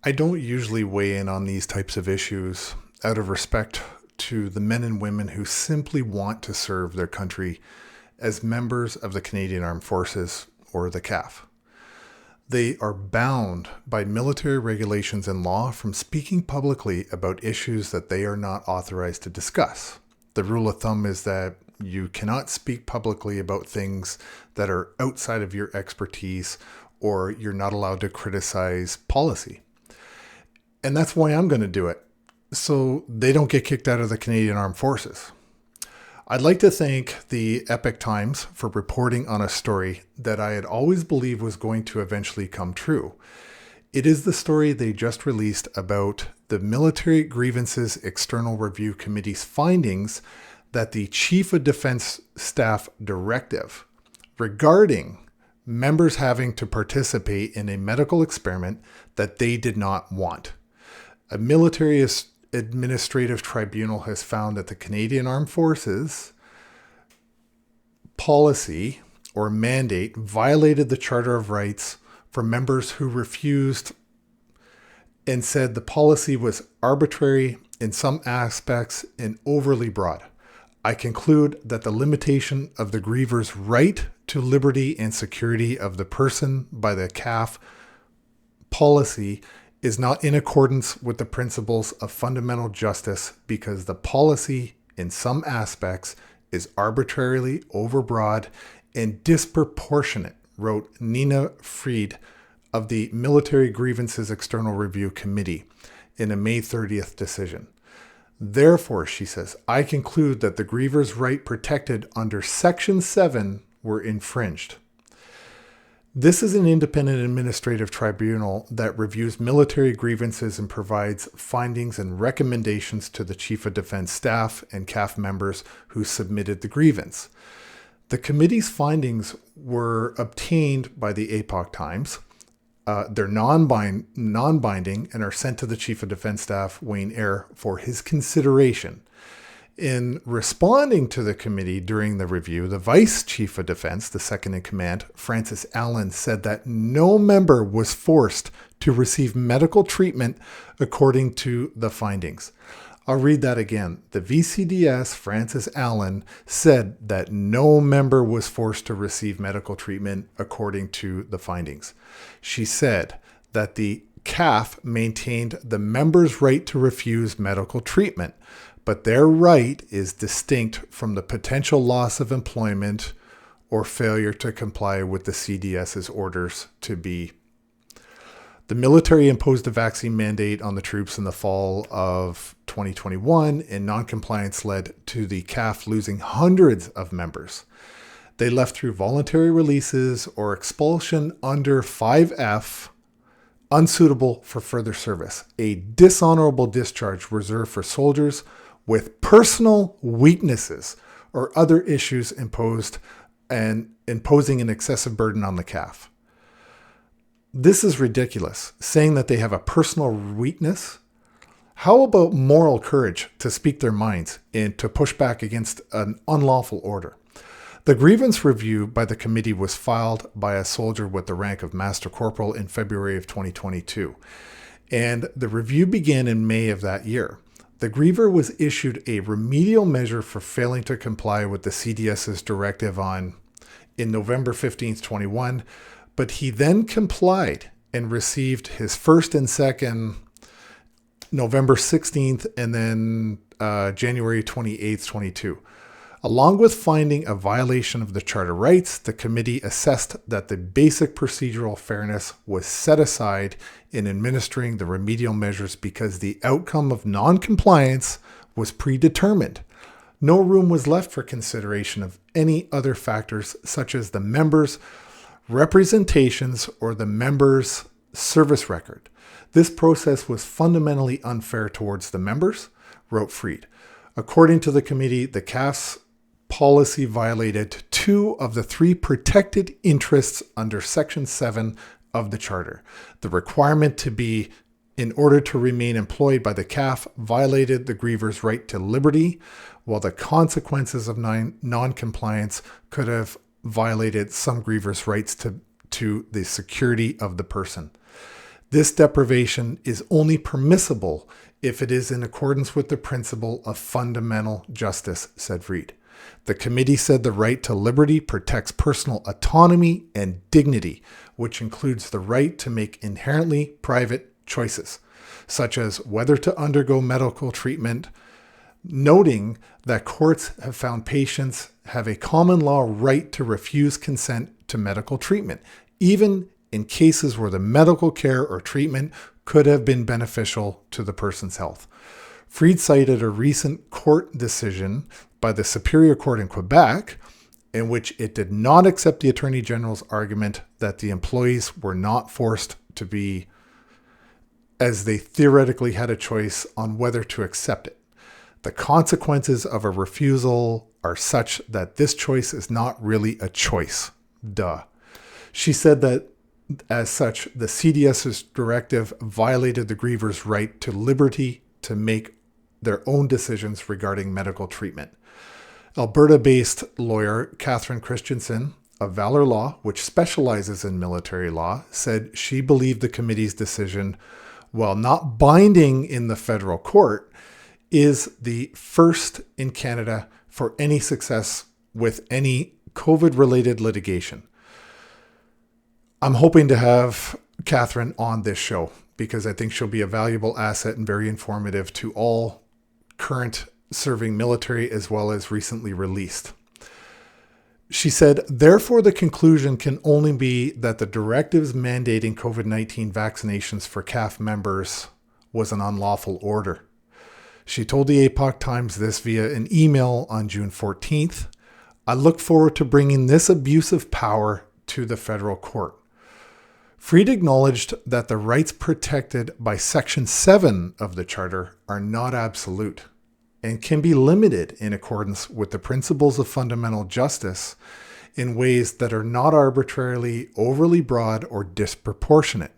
I don't usually weigh in on these types of issues out of respect to the men and women who simply want to serve their country as members of the Canadian Armed Forces or the CAF. They are bound by military regulations and law from speaking publicly about issues that they are not authorized to discuss. The rule of thumb is that you cannot speak publicly about things that are outside of your expertise, or you're not allowed to criticize policy. And that's why I'm going to do it, so they don't get kicked out of the Canadian Armed Forces. I'd like to thank the Epoch Times for reporting on a story that I had always believed was going to eventually come true. It is the story they just released about the Military Grievances External Review Committee's findings that the Chief of Defense Staff directive regarding members having to participate in a medical experiment that they did not want. A military administrative tribunal has found that the Canadian Armed Forces policy or mandate violated the Charter of Rights for members who refused, and said the policy was arbitrary in some aspects and overly broad. I conclude that the limitation of the grievers' right to liberty and security of the person by the CAF policy is not in accordance with the principles of fundamental justice, because the policy in some aspects is arbitrarily overbroad and disproportionate, wrote Nina Frid of the Military Grievances External Review Committee in a May 30th decision. Therefore, she says, I conclude that the grievers' right protected under Section 7 were infringed. This is an independent administrative tribunal that reviews military grievances and provides findings and recommendations to the Chief of Defense Staff and CAF members who submitted the grievance. The committee's findings were obtained by the Epoch Times. They're non-binding and are sent to the Chief of Defense Staff, Wayne Eyre, for his consideration. In responding to the committee during the review, the Vice Chief of Defense, the second in command, Francis Allen, said that no member was forced to receive medical treatment according to the findings. I'll read that again. The VCDS, Francis Allen, said that no member was forced to receive medical treatment according to the findings. She said that the CAF maintained the members' right to refuse medical treatment, but their right is distinct from the potential loss of employment or failure to comply with the CDS's orders to be. The military imposed a vaccine mandate on the troops in the fall of 2021, and noncompliance led to the CAF losing hundreds of members. They left through voluntary releases or expulsion under 5F, unsuitable for further service, a dishonorable discharge reserved for soldiers with personal weaknesses or other issues imposing an excessive burden on the CAF. This is ridiculous, saying that they have a personal weakness. How about moral courage to speak their minds and to push back against an unlawful order? The grievance review by the committee was filed by a soldier with the rank of Master Corporal in February of 2022, and the review began in May of that year. The griever was issued a remedial measure for failing to comply with the CDS's directive in November 15th, 21, but he then complied and received his first and second November 16th and then January 28th, 22. Along with finding a violation of the Charter rights, the committee assessed that the basic procedural fairness was set aside in administering the remedial measures because the outcome of non-compliance was predetermined. No room was left for consideration of any other factors, such as the members' representations or the members' service record. This process was fundamentally unfair towards the members, wrote Frid. According to the committee, the CAF's policy violated 2 of the 3 protected interests under Section 7 of the Charter. The requirement to be in order to remain employed by the CAF violated the griever's right to liberty, while the consequences of non-compliance could have violated some grievers' rights to the security of the person. This deprivation is only permissible if it is in accordance with the principle of fundamental justice, said Frid. The committee said the right to liberty protects personal autonomy and dignity, which includes the right to make inherently private choices, such as whether to undergo medical treatment, noting that courts have found patients have a common law right to refuse consent to medical treatment, even in cases where the medical care or treatment could have been beneficial to the person's health. Frid cited a recent court decision by the Superior Court in Quebec in which it did not accept the Attorney General's argument that the employees were not forced to be, as they theoretically had a choice on whether to accept it. The consequences of a refusal are such that this choice is not really a choice. Duh. She said that as such, the CDS's directive violated the grievers' right to liberty to make their own decisions regarding medical treatment. Alberta-based lawyer Catherine Christensen of Valor Law, which specializes in military law, said she believed the committee's decision, while not binding in the federal court, is the first in Canada for any success with any COVID-related litigation. I'm hoping to have Catherine on this show because I think she'll be a valuable asset and very informative to all current serving military as well as recently released. She said, therefore, the conclusion can only be that the directives mandating COVID-19 vaccinations for CAF members was an unlawful order. She told the Epoch Times this via an email on June 14th. I look forward to bringing this abuse of power to the federal court. Frid acknowledged that the rights protected by Section 7 of the Charter are not absolute and can be limited in accordance with the principles of fundamental justice in ways that are not arbitrarily overly broad or disproportionate.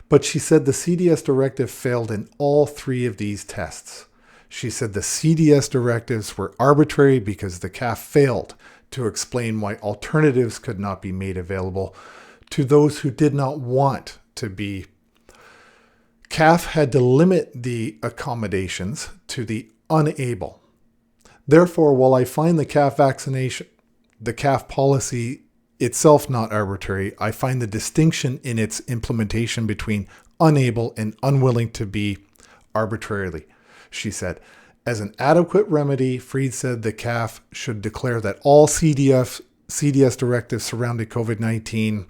But she said the CDS directive failed in all three of these tests. She said the CDS directives were arbitrary because the CAF failed to explain why alternatives could not be made available to those who did not want to be. CAF had to limit the accommodations to the unable. Therefore, while I find the CAF policy itself not arbitrary, I find the distinction in its implementation between unable and unwilling to be arbitrarily, she said. As an adequate remedy, Frid said the CAF should declare that all CDS directives surrounding COVID-19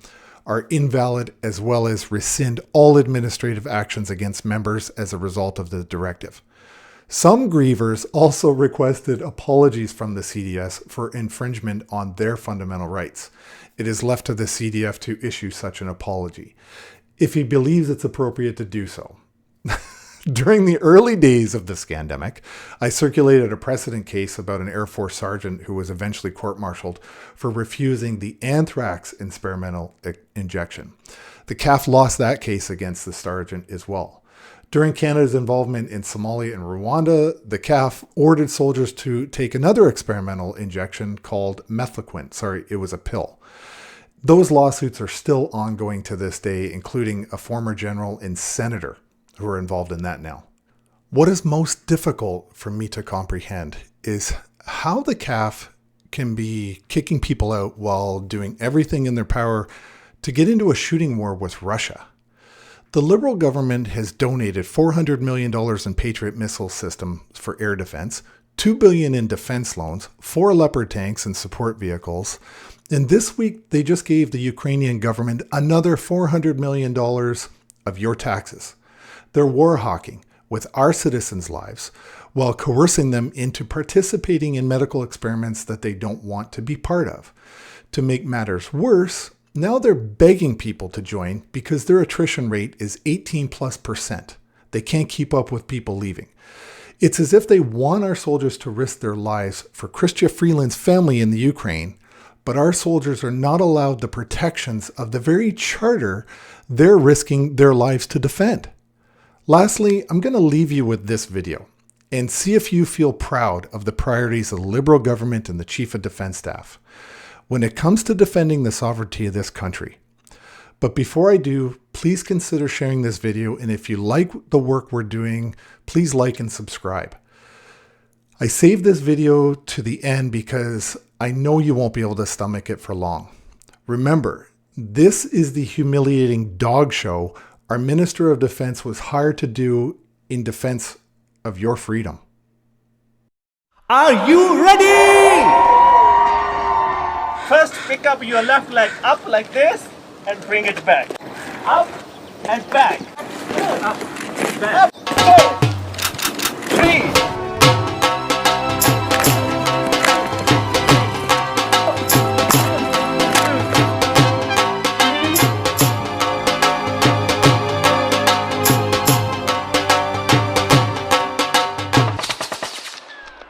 are invalid, as well as rescind all administrative actions against members as a result of the directive. Some grievers also requested apologies from the CDS for infringement on their fundamental rights. It is left to the CDF to issue such an apology, if he believes it's appropriate to do so. During the early days of this scandemic, I circulated a precedent case about an Air Force sergeant who was eventually court-martialed for refusing the anthrax experimental injection. The CAF lost that case against the sergeant as well. During Canada's involvement in Somalia and Rwanda, the CAF ordered soldiers to take another experimental injection called mefloquine. It was a pill. Those lawsuits are still ongoing to this day, including a former general and senator who are involved in that now. What is most difficult for me to comprehend is how the CAF can be kicking people out while doing everything in their power to get into a shooting war with Russia. The Liberal government has donated $400 million in Patriot missile systems for air defense, $2 billion in defense loans, 4 Leopard tanks and support vehicles, and this week they just gave the Ukrainian government another $400 million of your taxes. They're war hawking with our citizens' lives while coercing them into participating in medical experiments that they don't want to be part of. To make matters worse, now they're begging people to join because their attrition rate is 18+%. They can't keep up with people leaving. It's as if they want our soldiers to risk their lives for Chrystia Freeland's family in the Ukraine, but our soldiers are not allowed the protections of the very charter they're risking their lives to defend. Lastly, I'm going to leave you with this video and see if you feel proud of the priorities of the Liberal government and the Chief of Defense Staff when it comes to defending the sovereignty of this country. But before I do, please consider sharing this video. And if you like the work we're doing, please like and subscribe. I saved this video to the end because I know you won't be able to stomach it for long. Remember, this is the humiliating dog show our Minister of Defense was hired to do in defense of your freedom. Are you ready? First, pick up your left leg up like this and bring it back. Up and back. Up, back. Up, 4, 3.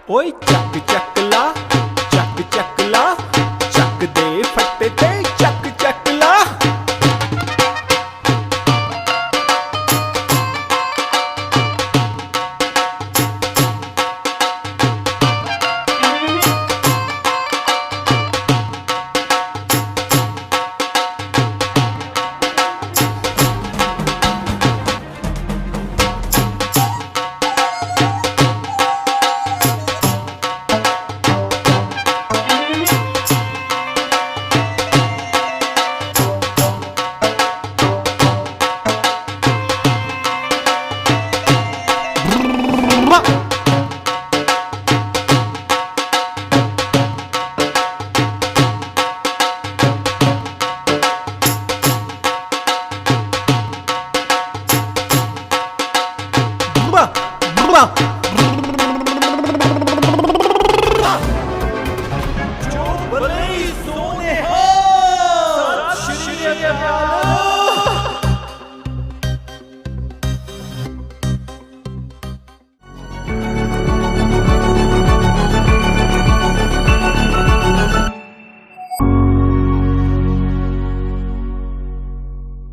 Oi, chuck la.